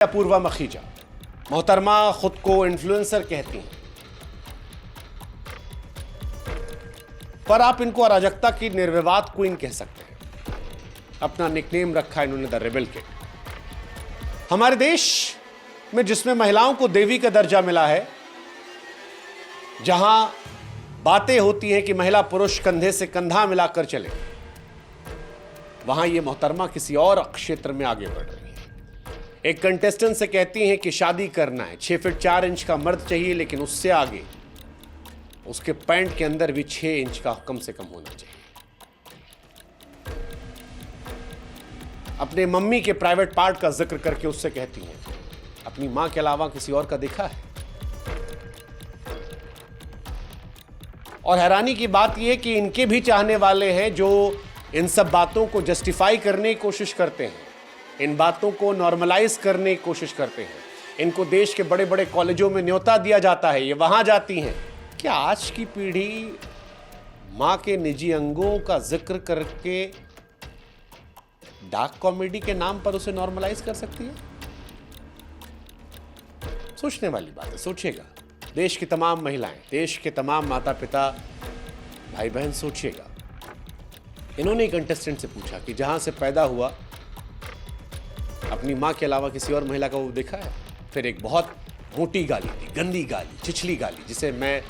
अपूर्वा मखीजा मोहतरमा खुद को इन्फ्लुएंसर कहती हैं, पर आप इनको अराजकता की निर्विवाद क्वीन कह सकते हैं। अपना निकनेम रखा इन्होंने द रेबल किड। हमारे देश में जिसमें महिलाओं को देवी का दर्जा मिला है, जहां बातें होती हैं कि महिला पुरुष कंधे से कंधा मिलाकर चले, वहां ये मोहतरमा किसी और क्षेत्र में आगे बढ़ रही है। एक कंटेस्टेंट से कहती हैं कि शादी करना है, 6 फीट 4 इंच का मर्द चाहिए, लेकिन उससे आगे उसके पैंट के अंदर भी 6 इंच का कम से कम होना चाहिए। अपने मम्मी के प्राइवेट पार्ट का जिक्र करके उससे कहती हैं, अपनी मां के अलावा किसी और का देखा है? और हैरानी की बात यह है कि इनके भी चाहने वाले हैं जो इन सब बातों को जस्टिफाई करने की कोशिश करते हैं, इन बातों को नॉर्मलाइज करने की कोशिश करते हैं। इनको देश के बड़े बड़े कॉलेजों में न्योता दिया जाता है, ये वहां जाती हैं। क्या आज की पीढ़ी मां के निजी अंगों का जिक्र करके डार्क कॉमेडी के नाम पर उसे नॉर्मलाइज कर सकती है? सोचने वाली बात है, सोचिएगा। देश की तमाम महिलाएं, देश के तमाम माता पिता, भाई बहन, सोचिएगा। इन्होंने एक कंटेस्टेंट से पूछा कि जहां से पैदा हुआ अपनी मां के अलावा किसी और महिला का वो देखा है? फिर एक बहुत मोटी गाली दी, गंदी गाली, छिछली गाली, जिसे मैं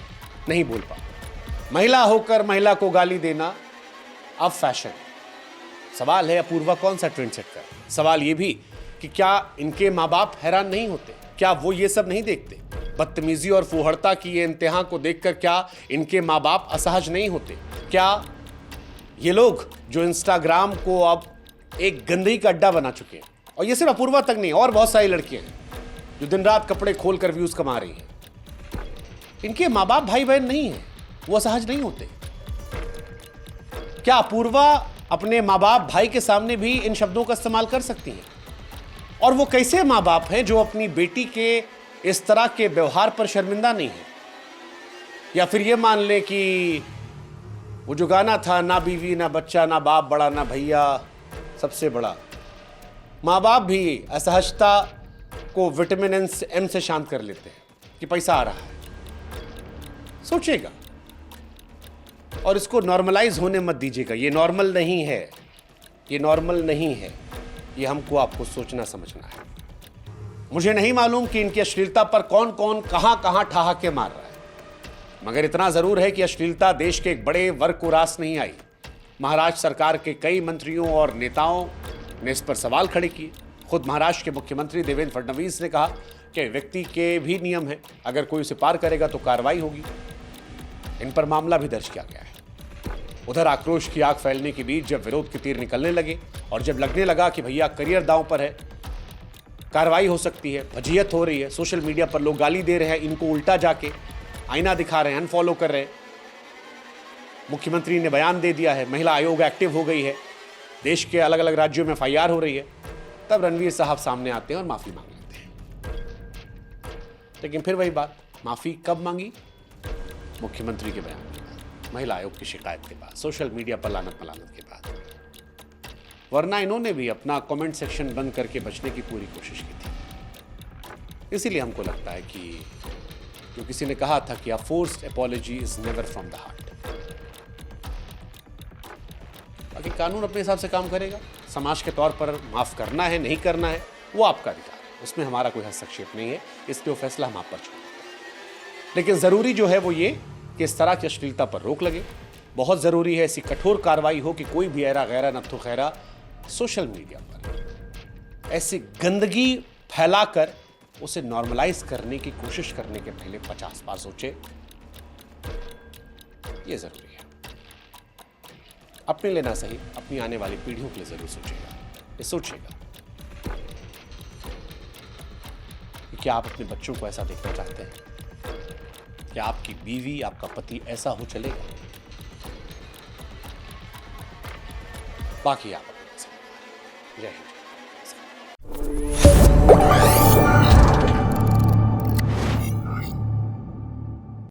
नहीं बोल पाता। महिला होकर महिला को गाली देना अब फैशन है। सवाल है, अपूर्वा कौन सा ट्रेंड सेट कर? सवाल ये भी कि क्या इनके माँ बाप हैरान नहीं होते? क्या वो ये सब नहीं देखते? बदतमीजी और फूहड़ता की ये इंतहा को देखकर क्या इनके माँ बाप असहज नहीं होते? क्या ये लोग जो इंस्टाग्राम को अब एक गंदगी का अड्डा बना चुके हैं, और ये सिर्फ अपूर्वा तक नहीं, और बहुत सारी लड़कियां हैं जो दिन रात कपड़े खोलकर व्यूज कमा रही हैं, इनके माँ बाप भाई बहन नहीं है, वो असहज नहीं होते? क्या अपूर्वा अपने माँ बाप भाई के सामने भी इन शब्दों का इस्तेमाल कर सकती हैं? और वो कैसे माँ बाप हैं जो अपनी बेटी के इस तरह के व्यवहार पर शर्मिंदा नहीं है? या फिर ये मान ले कि वो जो गाना था, ना बीवी ना बच्चा ना बाप बड़ा ना भैया सबसे बड़ा, माँ बाप भी असहजता को विटामिन एम से शांत कर लेते हैं कि पैसा आ रहा है। सोचिएगा, और इसको नॉर्मलाइज होने मत दीजिएगा। ये नॉर्मल नहीं है, ये नॉर्मल नहीं है। ये हमको आपको सोचना समझना है। मुझे नहीं मालूम कि इनकी अश्लीलता पर कौन कौन कहां कहां ठहाके मार रहा है, मगर इतना जरूर है कि अश्लीलता देश के एक बड़े वर्ग को रास नहीं आई। महाराष्ट्र सरकार के कई मंत्रियों और नेताओं ने इस पर सवाल खड़े किए। खुद महाराष्ट्र के मुख्यमंत्री देवेंद्र फडणवीस ने कहा कि व्यक्ति के भी नियम है, अगर कोई उसे पार करेगा तो कार्रवाई होगी। इन पर मामला भी दर्ज किया गया है। उधर आक्रोश की आग फैलने के बीच जब विरोध के तीर निकलने लगे और जब लगने लगा कि भैया करियर दांव पर है, कार्रवाई हो सकती है, फजीहत हो रही है, सोशल मीडिया पर लोग गाली दे रहे हैं, इनको उल्टा जाके आईना दिखा रहे हैं, अनफॉलो कर रहे हैं, मुख्यमंत्री ने बयान दे दिया है, महिला आयोग एक्टिव हो गई है, देश के अलग अलग राज्यों में FIR हो रही है, तब रणवीर साहब सामने आते हैं और माफी मांग लेते हैं। लेकिन फिर वही बात, माफी कब मांगी? मुख्यमंत्री के बयान के बाद, महिला आयोग की शिकायत के बाद, सोशल मीडिया पर लानत मलानत के बाद। वरना इन्होंने भी अपना कमेंट सेक्शन बंद करके बचने की पूरी कोशिश की थी। इसीलिए हमको लगता है कि जो किसी ने कहा था कि a forced apology is never from the heart. बाकी कानून अपने हिसाब से काम करेगा। समाज के तौर पर माफ करना है, नहीं करना है, वो आपका अधिकार है, उसमें हमारा कोई हस्तक्षेप नहीं है। इसलिए वो फैसला हम आप पर छोड़ देते हैं। लेकिन जरूरी जो है वो ये कि इस तरह की अश्लीलता पर रोक लगे। बहुत जरूरी है ऐसी कठोर कार्रवाई हो कि कोई भी ऐरा गैरा नत्थो खैरा सोशल मीडिया पर ऐसी गंदगी फैलाकर उसे नॉर्मलाइज करने की कोशिश करने के पहले 50 बार सोचे। ये जरूरी है। अपने लिए ना सही, अपनी आने वाली पीढ़ियों के लिए जरूर सोचेगा। ये सोचेगा कि क्या आप अपने बच्चों को ऐसा देखना चाहते हैं? क्या आपकी बीवी, आपका पति ऐसा हो चलेगा? बाकी आप अपने जय हिंद।